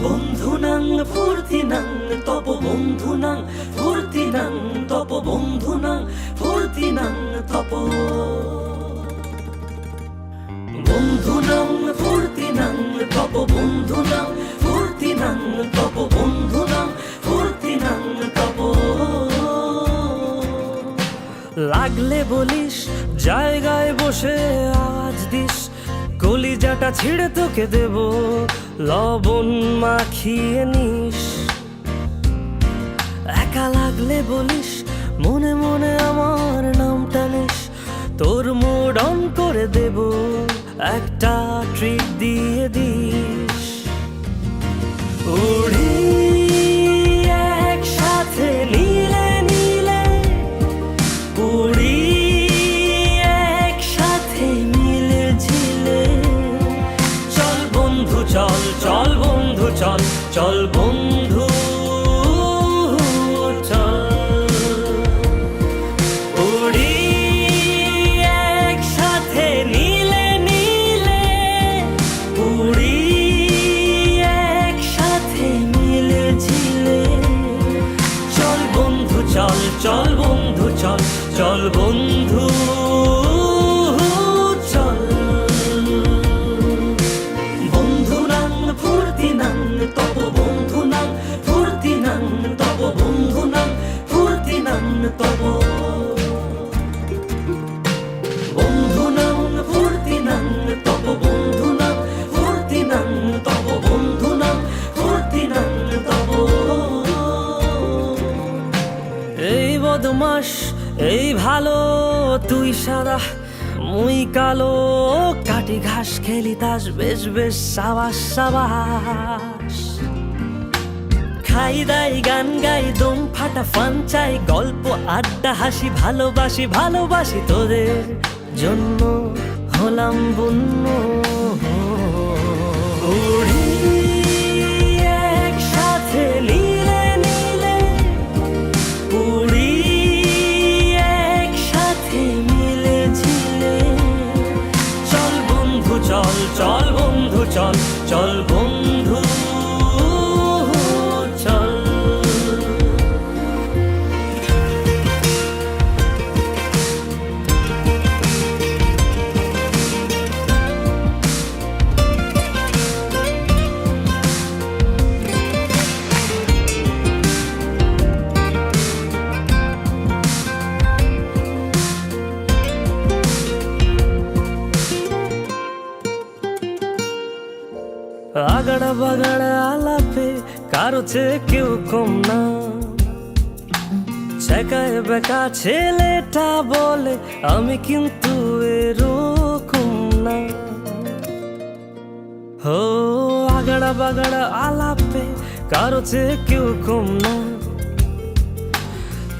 বন্ধুনাং ফুর্তিনাং তপ বন্ধুনাং ফুর্তিনাং তপ বন্ধুনাং ফুর্তিনাং তপ বন্ধুনাং ফুর্তিনাং তপ বন্ধুনাং ফুর্তিনাং তপ বন্ধুনাং ফুর্তিনাং তপ লাগলে বলিস জায়গায় বসে আওয়াজ দিস কলিজাটা ছিঁড়ে তোকে দেব লবণ মাখিয়ে নিস একা লাগলে বলিস মনে মনে আমার নামটা নিস তোর মুড অন করে দেব একটা ট্রিট দিয়ে দিস উড়ি একসাথে নীলে নীলে উড়ি একসাথে মিলে ঝিলে চল বন্ধু চল চল বন্ধু চল চল বন্ধু চল বন্ধু চল চল বন্ধু চল বন্ধুনাং ফুর্তিনাং তপ বন্ধুনাং ফুর্তিনাং তপ বন্ধুনাং ফুর্তিনাং তপ বন্ধুনাং ফুর্তিনাং তপ বন্ধুনাং ফুর্তিনাং তপ বন্ধুনাং ফুর্তিনাং তপ এই বদমাস এই ভালো তুই সাদা মুই কালো কাটি ঘাস খেলি তাস বেশ বেশ সাবাস সাবাস খাই দাই গান গাই দম ফাটা ফান চাই গল্প আড্ডা হাসি ভালোবাসি ভালোবাসি তোদের জন্য হলাম বন্য উড়ি একসাথে নীলে নীলে উড়ি একসাথে মিলে ঝিলে চল বন্ধু চল চল বন্ধু চল চল বন্ধু চল আগাড়া বাগাড়া আলাপে কারো চেয়ে কেউ কম না ছেকায় বেকা ছেলেটা বলে আমি কিন্তু এরকম না হো আগাড়া বাগাড়া আলাপে কারো চেয়ে কেউ কম না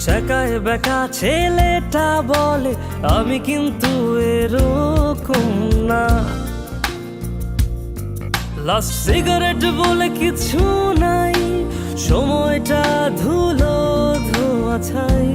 ছেকায় বেকা ছেলেটা বলে আমি কিন্তু এরকম না লাস্ট সিগারেট বলে কিছু নাই সময়টা ধুলো ধোয়া ছাই